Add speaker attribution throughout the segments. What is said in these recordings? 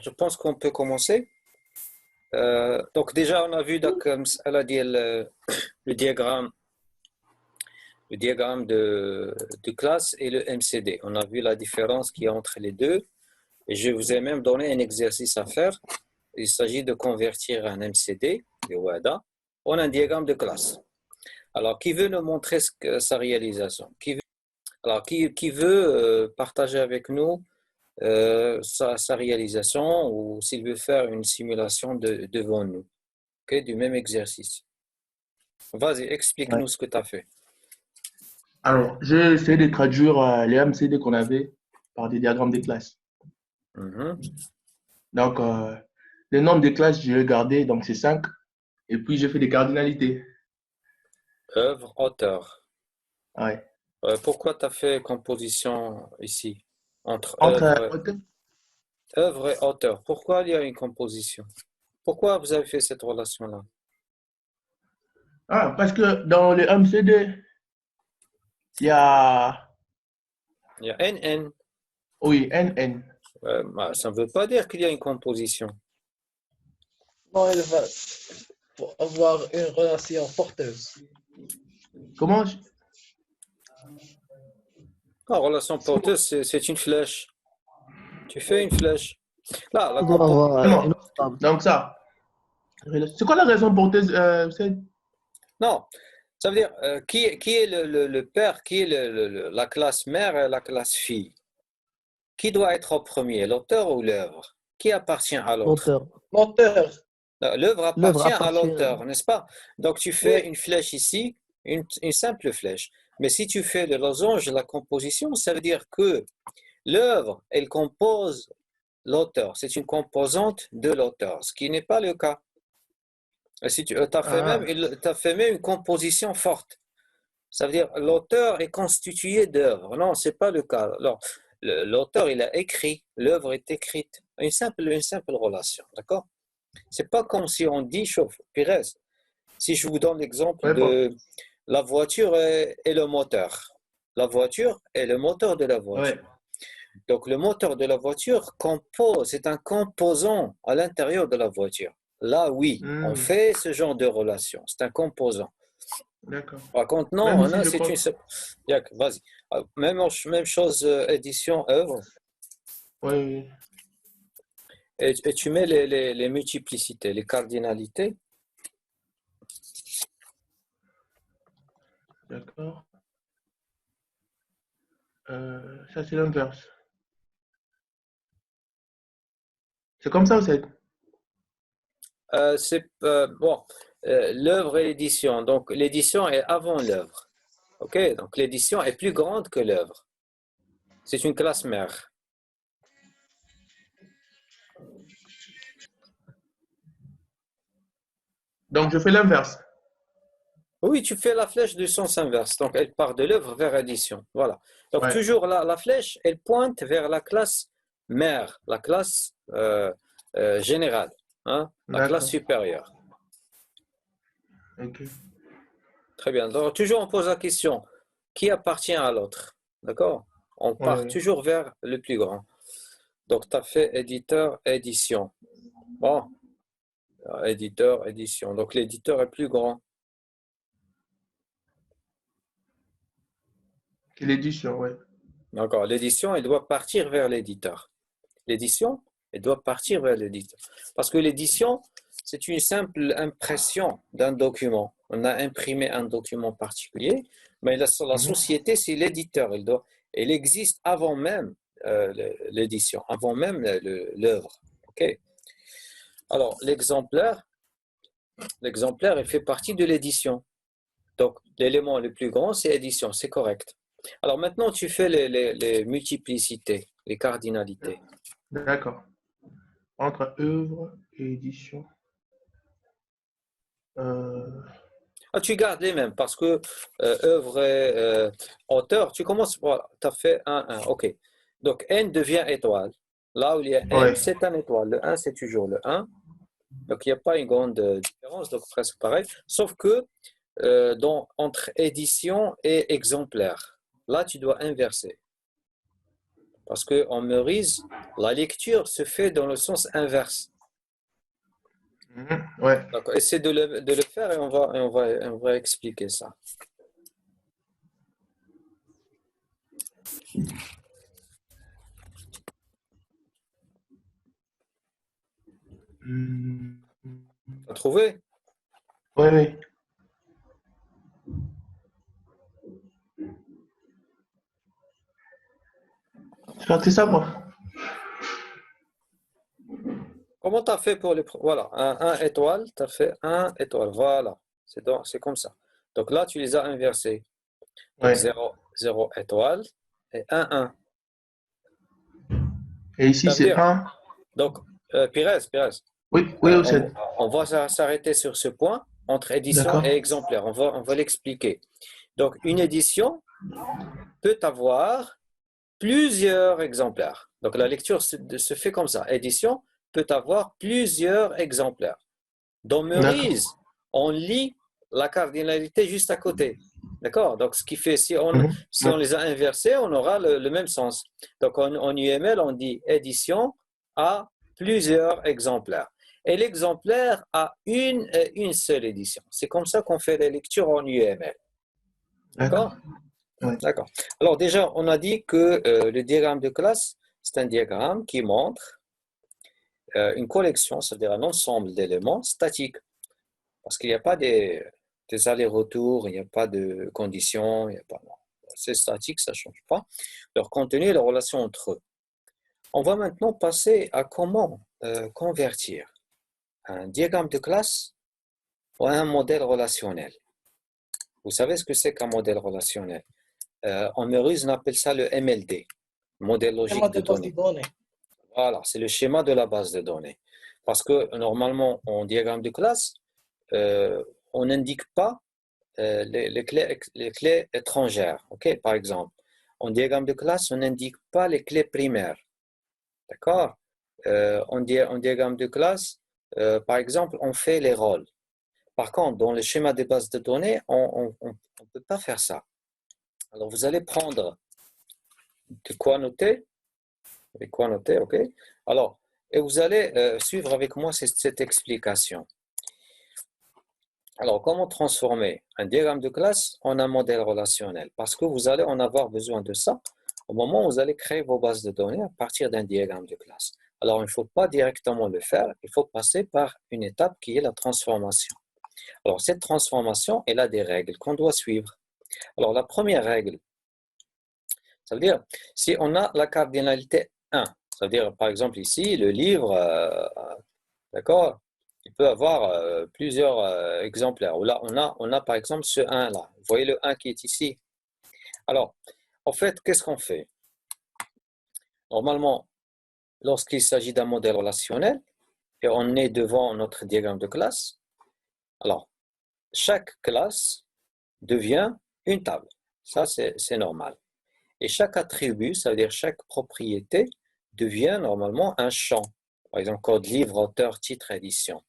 Speaker 1: Je pense qu'on peut commencer. Donc déjà, on a vu donc, elle a dit le diagramme de classe et le MCD. On a vu la différence qu'il y a entre les deux. Et je vous ai même donné un exercice à faire. Il s'agit de convertir un MCD, le WADA, en un diagramme de classe. Alors, qui veut nous montrer sa réalisation? Qui veut partager avec nous sa réalisation ou s'il veut faire une simulation devant nous, du même exercice. Vas-y, explique-nous ce que tu as fait.
Speaker 2: Alors, j'ai essayé de traduire les MCD qu'on avait par des diagrammes de classe. Donc, le nombre de classes, je l'ai gardé, donc c'est 5. Et puis, j'ai fait des cardinalités.
Speaker 1: Œuvre, auteur.
Speaker 2: Ouais.
Speaker 1: Pourquoi tu as fait composition ici entre œuvre et auteur? Pourquoi il y a une composition? Pourquoi vous avez fait cette relation-là?
Speaker 2: Parce que dans les MCD, il y a...
Speaker 1: Il y a NN.
Speaker 2: Oui, NN.
Speaker 1: Ça ne veut pas dire qu'il y a une composition.
Speaker 3: Non, il va avoir une relation porteuse.
Speaker 2: Comment?
Speaker 1: La relation porteuse, c'est une flèche. Tu fais une flèche. Là, la
Speaker 2: Donc ça. C'est quoi la raison porteuse?
Speaker 1: Non, ça veut dire qui est le père, qui est la classe mère et la classe fille? Qui doit être au premier, l'auteur ou l'œuvre? Qui appartient à l'autre?
Speaker 3: L'auteur.
Speaker 1: L'œuvre appartient à l'auteur, n'est-ce pas? Donc tu fais une flèche ici, une simple flèche. Mais si tu fais le losange, la composition, ça veut dire que l'œuvre, elle compose l'auteur. C'est une composante de l'auteur, ce qui n'est pas le cas. Si tu as fait même une composition forte. Ça veut dire l'auteur est constitué d'œuvres. Non, ce n'est pas le cas. Alors, l'auteur, il a écrit, l'œuvre est écrite. Une simple relation, d'accord? C'est pas comme si on dit, chauffe, Pires, si je vous donne l'exemple de la voiture et le moteur. La voiture est le moteur de la voiture. Ouais. Donc, le moteur de la voiture c'est un composant à l'intérieur de la voiture. Là, oui, on fait ce genre de relation. C'est un composant.
Speaker 2: D'accord.
Speaker 1: Par contre, non, c'est une... Vas-y. Même chose, édition, œuvre.
Speaker 2: Oui.
Speaker 1: Et tu mets les multiplicités, les cardinalités.
Speaker 2: D'accord. Ça, c'est l'inverse. C'est comme ça ou c'est...
Speaker 1: l'œuvre et l'édition. Donc, l'édition est avant l'œuvre. OK? Donc, l'édition est plus grande que l'œuvre. C'est une classe mère.
Speaker 2: Donc, je fais l'inverse.
Speaker 1: Oui, tu fais la flèche du sens inverse. Donc, elle part de l'œuvre vers l'édition. Voilà. Donc, toujours la flèche, elle pointe vers la classe mère, la classe générale, la classe supérieure.
Speaker 2: Okay.
Speaker 1: Très bien. Donc, toujours, on pose la question, qui appartient à l'autre? D'accord? On part toujours vers le plus grand. Donc, tu as fait éditeur, édition. Bon. Éditeur, édition. Donc, l'éditeur est plus grand.
Speaker 2: L'édition, oui.
Speaker 1: D'accord. L'édition, elle doit partir vers l'éditeur. L'édition, elle doit partir vers l'éditeur. Parce que l'édition, c'est une simple impression d'un document. On a imprimé un document particulier, mais la société, c'est l'éditeur. Elle existe avant même l'édition, avant même l'œuvre. OK. Alors, l'exemplaire, il fait partie de l'édition. Donc, l'élément le plus grand, c'est édition, c'est correct. Alors, maintenant, tu fais les multiplicités, les cardinalités.
Speaker 2: D'accord. Entre œuvre et édition.
Speaker 1: Tu gardes les mêmes parce que œuvre et auteur, tu commences, voilà, tu as fait 1, OK. Donc, N devient étoile. Là où il y a M, c'est un étoile. Le 1, c'est toujours le 1. Donc, il n'y a pas une grande différence, donc presque pareil. Sauf que entre édition et exemplaire, là, tu dois inverser. Parce qu'en Meurize, la lecture se fait dans le sens inverse.
Speaker 2: Ouais.
Speaker 1: Donc, essaie de le faire et on va expliquer ça. Tu as trouvé?
Speaker 2: Oui, oui. J'ai raté ça, moi.
Speaker 1: Comment tu as fait pour les... Voilà, un étoile, tu as fait un étoile. Voilà, c'est comme ça. Donc là, tu les as inversés. Donc
Speaker 2: Ouais.
Speaker 1: 0, 0 étoile et 1, 1.
Speaker 2: Et ici,
Speaker 1: Ça veut
Speaker 2: c'est
Speaker 1: dire,
Speaker 2: 1.
Speaker 1: donc, Pires,
Speaker 2: Oui, oui, c'est.
Speaker 1: on va s'arrêter sur ce point entre édition
Speaker 2: D'accord.
Speaker 1: et exemplaire. On va l'expliquer. Donc, une édition peut avoir plusieurs exemplaires. Donc, la lecture se fait comme ça. Édition peut avoir plusieurs exemplaires. Dans
Speaker 2: D'accord.
Speaker 1: Meurize, on lit la cardinalité juste à côté. D'accord? Donc, ce qui fait, si on
Speaker 2: Ouais.
Speaker 1: les a inversés, on aura le même sens. Donc, en UML, on dit édition à plusieurs exemplaires. Et l'exemplaire a une seule édition. C'est comme ça qu'on fait les lectures en UML. D'accord?
Speaker 2: Ouais.
Speaker 1: D'accord. Alors, déjà, on a dit que le diagramme de classe, c'est un diagramme qui montre une collection, c'est-à-dire un ensemble d'éléments statiques. Parce qu'il n'y a pas des allers-retours, il n'y a pas de conditions, il n'y a pas. C'est statique, ça ne change pas. Leur contenu et la relation entre eux. On va maintenant passer à comment convertir un diagramme de classe en un modèle relationnel. Vous savez ce que c'est qu'un modèle relationnel? En Meurize, on appelle ça le MLD, modèle logique de données. Voilà, c'est le schéma de la base de données. Parce que normalement, en diagramme de classe, on n'indique pas les clés étrangères. Okay? Par exemple, en diagramme de classe, on n'indique pas les clés primaires. D'accord? En diagramme de classe, par exemple, on fait les rôles. Par contre, dans le schéma des bases de données, on ne peut pas faire ça. Alors, vous allez prendre de quoi noter. Avec quoi noter, OK? Alors, et vous allez suivre avec moi cette explication. Alors, comment transformer un diagramme de classe en un modèle relationnel? Parce que vous allez en avoir besoin de ça au moment où vous allez créer vos bases de données à partir d'un diagramme de classe. Alors, il ne faut pas directement le faire, il faut passer par une étape qui est la transformation. Alors, cette transformation, elle a des règles qu'on doit suivre. Alors, la première règle, ça veut dire, si on a la cardinalité 1, ça veut dire, par exemple, ici, le livre, d'accord, il peut avoir plusieurs exemplaires. Là, on a par exemple ce 1 là. Vous voyez le 1 qui est ici. Alors, en fait, qu'est-ce qu'on fait? Normalement, lorsqu'il s'agit d'un modèle relationnel et on est devant notre diagramme de classe, alors, chaque classe devient une table. Ça, c'est normal. Et chaque attribut, ça veut dire chaque propriété, devient normalement un champ. Par exemple, code livre, auteur, titre, édition.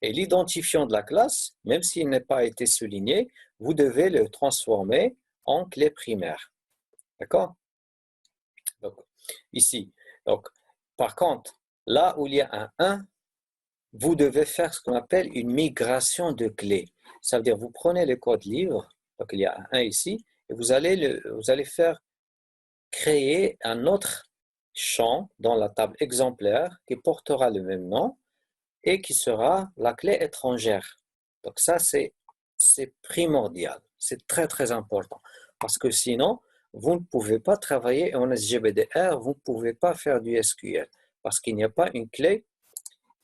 Speaker 1: Et l'identifiant de la classe, même s'il n'a pas été souligné, vous devez le transformer en clé primaire. D'accord? Donc, ici. Donc, par contre, là où il y a un 1, vous devez faire ce qu'on appelle une migration de clés. Ça veut dire, vous prenez le code livre, donc il y a un 1 ici, et vous allez faire créer un autre champ dans la table exemplaire qui portera le même nom et qui sera la clé étrangère. Donc ça, c'est primordial, c'est très très important parce que sinon, vous ne pouvez pas travailler en SGBDR, vous ne pouvez pas faire du SQL parce qu'il n'y a pas une clé,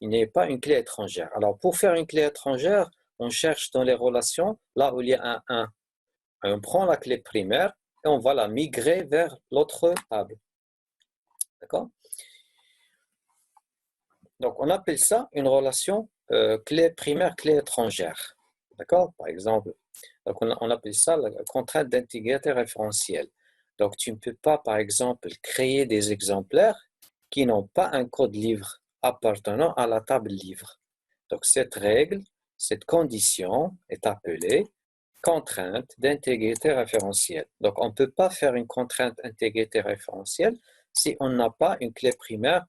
Speaker 1: étrangère. Alors pour faire une clé étrangère, on cherche dans les relations là où il y a un 1. On prend la clé primaire et on va la migrer vers l'autre table. D'accord? Donc, on appelle ça une relation clé primaire, clé étrangère. D'accord? Par exemple, donc on appelle ça la contrainte d'intégrité référentielle. Donc, tu ne peux pas, par exemple, créer des exemplaires qui n'ont pas un code livre appartenant à la table livre. Donc, cette règle, cette condition est appelée contrainte d'intégrité référentielle. Donc, on ne peut pas faire une contrainte d'intégrité référentielle si on n'a pas une clé primaire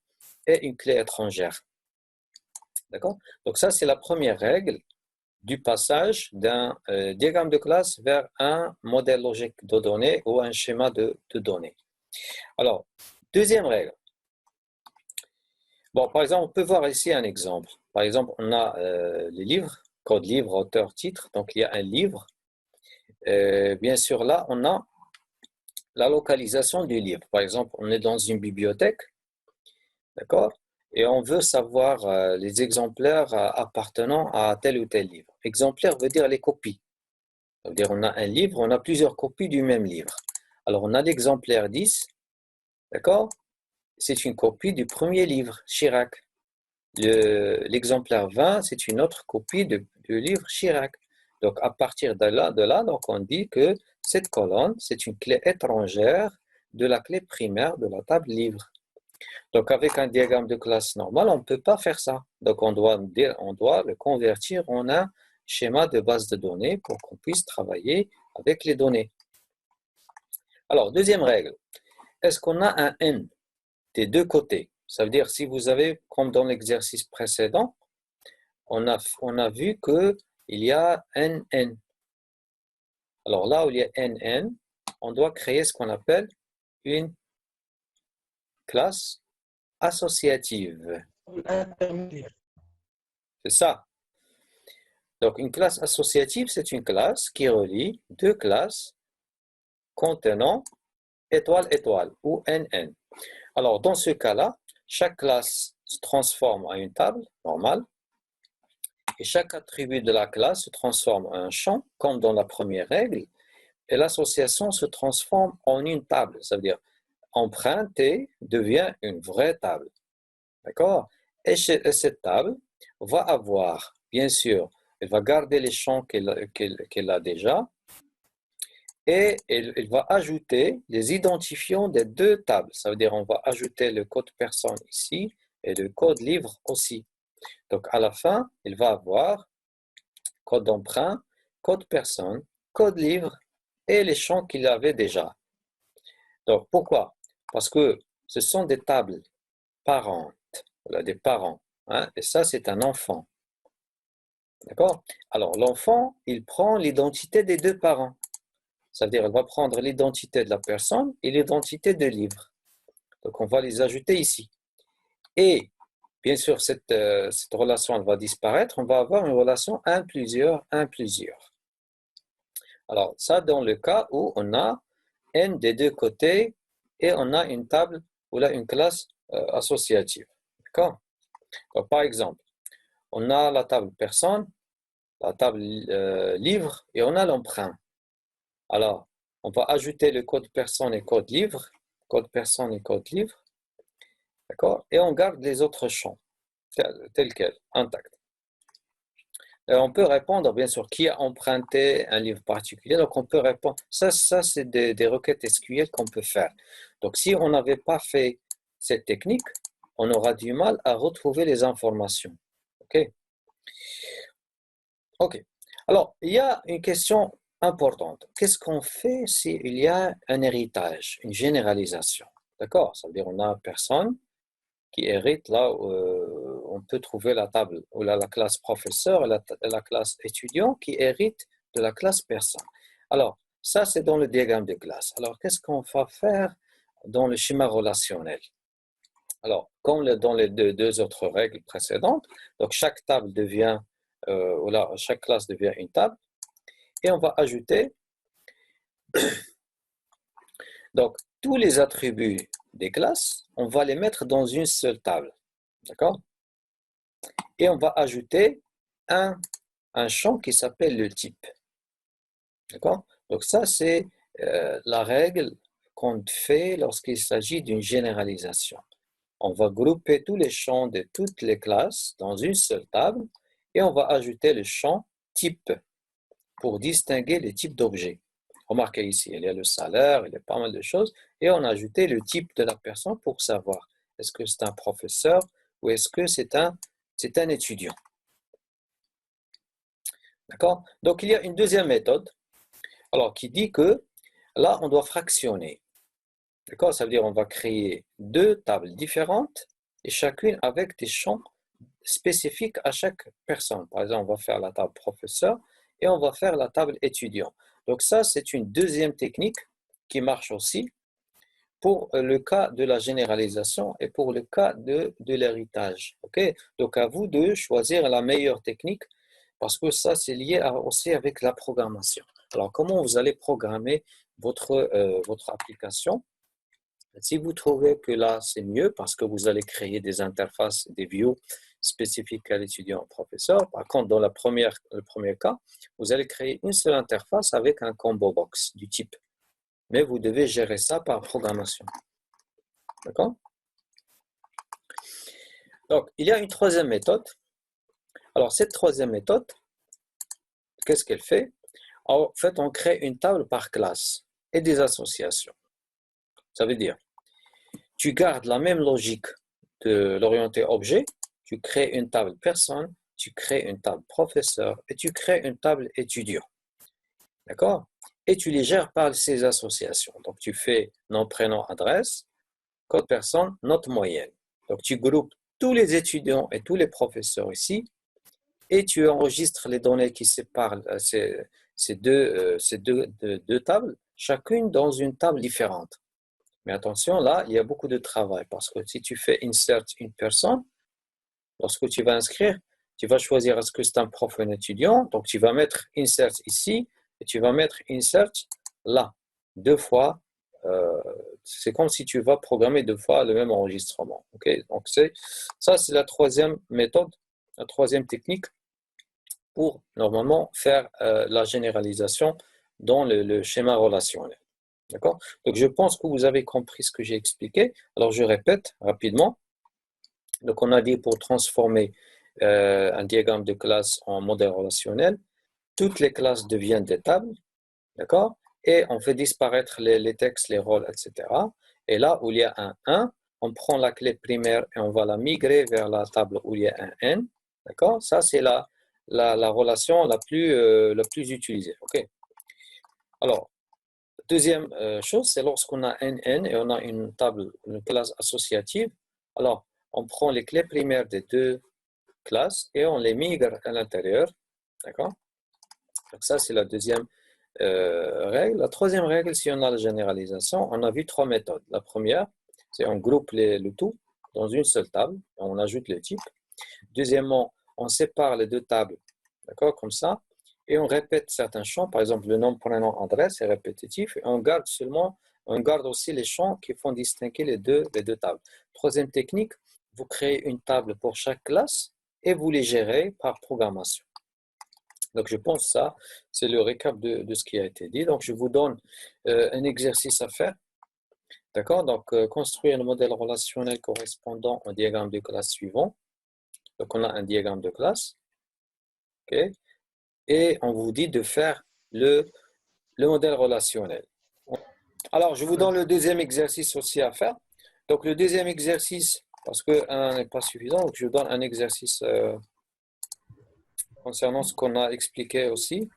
Speaker 1: et une clé étrangère. D'accord? Donc ça, c'est la première règle du passage d'un diagramme de classe vers un modèle logique de données ou un schéma de données. Alors, deuxième règle. Bon, par exemple, on peut voir ici un exemple. Par exemple, on a les livres, code livre, auteur, titre. Donc, il y a un livre. Bien sûr, là, on a la localisation du livre. Par exemple, on est dans une bibliothèque, d'accord? Et on veut savoir les exemplaires appartenant à tel ou tel livre. Exemplaire veut dire les copies. Ça veut dire on a un livre, on a plusieurs copies du même livre. Alors, on a l'exemplaire 10, d'accord? C'est une copie du premier livre, Chirac. L'exemplaire 20, c'est une autre copie du livre Chirac. Donc, à partir de là, donc on dit que cette colonne, c'est une clé étrangère de la clé primaire de la table livre. Donc, avec un diagramme de classe normal, on ne peut pas faire ça. Donc, on doit le convertir en un schéma de base de données pour qu'on puisse travailler avec les données. Alors, deuxième règle. Est-ce qu'on a un N des deux côtés? Ça veut dire, si vous avez, comme dans l'exercice précédent, on a vu qu'il y a NN. Alors là où il y a NN, on doit créer ce qu'on appelle une classe associative. C'est ça. Donc une classe associative, c'est une classe qui relie deux classes contenant étoile, étoile ou NN. Alors dans ce cas-là, chaque classe se transforme en une table normale et chaque attribut de la classe se transforme en un champ, comme dans la première règle, et l'association se transforme en une table. Ça veut dire emprunter devient une vraie table. D'accord? Et cette table va avoir, bien sûr, elle va garder les champs qu'elle a déjà et elle va ajouter les identifiants des deux tables. Ça veut dire on va ajouter le code personne ici et le code livre aussi. Donc, à la fin, il va avoir code d'emprunt, code personne, code livre et les champs qu'il avait déjà. Donc, pourquoi? Parce que ce sont des tables parentes, voilà, des parents. Hein, et ça, c'est un enfant. D'accord? Alors, l'enfant, il prend l'identité des deux parents. Ça veut dire qu'il va prendre l'identité de la personne et l'identité de livre. Donc, on va les ajouter ici. Et bien sûr, cette relation elle va disparaître. On va avoir une relation 1, plusieurs, 1, plusieurs. Alors, ça dans le cas où on a N des deux côtés et on a une table ou là une classe associative. D'accord? Donc, par exemple, on a la table personne, la table livre et on a l'emprunt. Alors, on va ajouter le code personne et code livre, code personne et code livre. D'accord? Et on garde les autres champs, tels quels, intacts. On peut répondre, bien sûr, qui a emprunté un livre particulier. Donc, on peut répondre. Ça c'est des requêtes SQL qu'on peut faire. Donc, si on n'avait pas fait cette technique, on aura du mal à retrouver les informations. OK? OK. Alors, il y a une question importante. Qu'est-ce qu'on fait s'il y a un héritage, une généralisation? D'accord? Ça veut dire qu'on a personne qui hérite là où on peut trouver la table ou la classe professeur et la classe étudiant qui hérite de la classe personne. Alors, ça c'est dans le diagramme de classe. Alors, qu'est-ce qu'on va faire dans le schéma relationnel? Alors, comme dans les deux autres règles précédentes, donc chaque table devient, chaque classe devient une table et on va ajouter donc tous les attributs des classes, on va les mettre dans une seule table. D'accord? Et on va ajouter un champ qui s'appelle le type. D'accord? Donc ça, c'est la règle qu'on fait lorsqu'il s'agit d'une généralisation. On va grouper tous les champs de toutes les classes dans une seule table et on va ajouter le champ type pour distinguer les types d'objets. Remarquez ici, il y a le salaire, il y a pas mal de choses, et on a ajouté le type de la personne pour savoir est-ce que c'est un professeur ou est-ce que c'est un étudiant. D'accord? Donc, il y a une deuxième méthode alors, qui dit que là, on doit fractionner. D'accord? Ça veut dire on va créer deux tables différentes et chacune avec des champs spécifiques à chaque personne. Par exemple, on va faire la table professeur et on va faire la table étudiant. Donc ça, c'est une deuxième technique qui marche aussi pour le cas de la généralisation et pour le cas de l'héritage. Okay? Donc à vous de choisir la meilleure technique parce que ça, c'est lié aussi avec la programmation. Alors, comment vous allez programmer votre application? Si vous trouvez que là, c'est mieux parce que vous allez créer des interfaces, des views spécifiques à l'étudiant professeur. Par contre, dans le premier cas, vous allez créer une seule interface avec un combo box du type. Mais vous devez gérer ça par programmation. D'accord? Donc, il y a une troisième méthode. Alors, cette troisième méthode, qu'est-ce qu'elle fait? En fait, on crée une table par classe et des associations. Ça veut dire, tu gardes la même logique de l'orienté objet, tu crées une table personne, tu crées une table professeur et tu crées une table étudiant. D'accord? Et tu les gères par ces associations. Donc, tu fais nom, prénom, adresse, code personne, note moyenne. Donc, tu groupes tous les étudiants et tous les professeurs ici et tu enregistres les données qui séparent ces deux tables, chacune dans une table différente. Mais attention, là, il y a beaucoup de travail parce que si tu fais insert une personne, lorsque tu vas inscrire, tu vas choisir est-ce que c'est un prof ou un étudiant. Donc, tu vas mettre insert ici et tu vas mettre insert là. Deux fois, c'est comme si tu vas programmer deux fois le même enregistrement. Okay? Donc, ça, c'est la troisième méthode, la troisième technique pour normalement faire la généralisation dans le schéma relationnel. D'accord? Donc, je pense que vous avez compris ce que j'ai expliqué. Alors, je répète rapidement. Donc, on a dit pour transformer un diagramme de classe en modèle relationnel, toutes les classes deviennent des tables, d'accord? Et on fait disparaître les textes, les rôles, etc. Et là où il y a un 1, on prend la clé primaire et on va la migrer vers la table où il y a un n, d'accord? Ça, c'est la relation la plus utilisée, ok? Alors, deuxième chose, c'est lorsqu'on a un n et on a une table, une classe associative, alors on prend les clés primaires des deux classes et on les migre à l'intérieur, d'accord? Donc ça, c'est la deuxième règle. La troisième règle, si on a la généralisation, on a vu trois méthodes. La première, c'est on groupe le tout dans une seule table, on ajoute les types. Deuxièmement, on sépare les deux tables, d'accord, comme ça, et on répète certains champs, par exemple le nom, prénom, adresse est répétitif, et on garde aussi les champs qui font distinguer les deux tables. Troisième technique, vous créez une table pour chaque classe et vous les gérez par programmation. Donc, je pense que ça, c'est le récap de ce qui a été dit. Donc, je vous donne un exercice à faire. D'accord? Donc, construire un modèle relationnel correspondant au diagramme de classe suivant. Donc, on a un diagramme de classe. Okay? Et on vous dit de faire le modèle relationnel. Alors, je vous donne le deuxième exercice aussi à faire. Donc, le deuxième exercice, parce qu'un n'est pas suffisant, donc je vous donne un exercice concernant ce qu'on a expliqué aussi.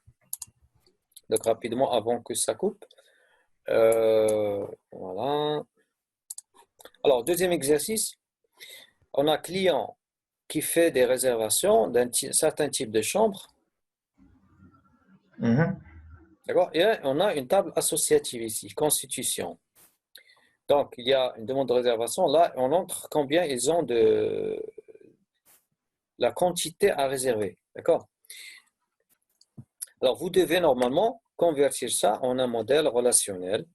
Speaker 1: Donc, rapidement, avant que ça coupe. Voilà. Alors, deuxième exercice. On a client qui fait des réservations d'un certain type de chambre. D'accord? Et on a une table associative ici, constitution. Donc, il y a une demande de réservation. Là, on entre combien ils ont de la quantité à réserver. D'accord? Alors, vous devez normalement convertir ça en un modèle relationnel.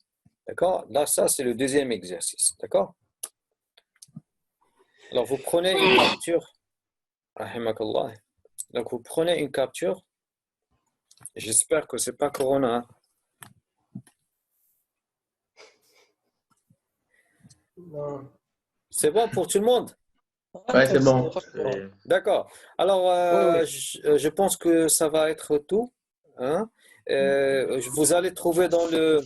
Speaker 1: D'accord? Là, ça, c'est le deuxième exercice. D'accord? Alors, vous prenez une capture. Rahimakallah. Donc, vous prenez une capture. J'espère que ce n'est pas Corona.
Speaker 3: Non.
Speaker 1: C'est bon pour tout le monde?
Speaker 2: Ouais, c'est bon.
Speaker 1: D'accord. Alors,
Speaker 3: Oui, oui.
Speaker 1: je pense que ça va être tout. Hein? Vous allez trouver dans le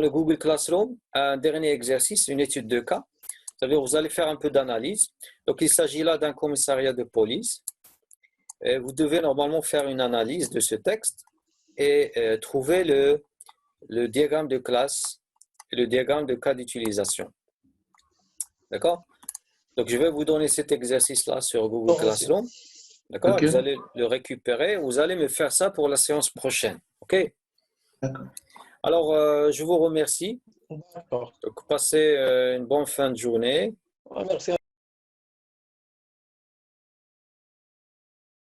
Speaker 1: Google Classroom un dernier exercice, une étude de cas. C'est-à-dire vous allez faire un peu d'analyse. Donc, il s'agit là d'un commissariat de police. Et vous devez normalement faire une analyse de ce texte et trouver le diagramme de classe et le diagramme de cas d'utilisation. D'accord? Donc, je vais vous donner cet exercice-là sur Google Classroom. D'accord?
Speaker 2: Ok.
Speaker 1: Vous allez le récupérer. Vous allez me faire ça pour la séance prochaine. OK?
Speaker 2: D'accord.
Speaker 1: Alors, je vous remercie.
Speaker 3: D'accord.
Speaker 1: Donc, passez une bonne fin de journée.
Speaker 3: Merci.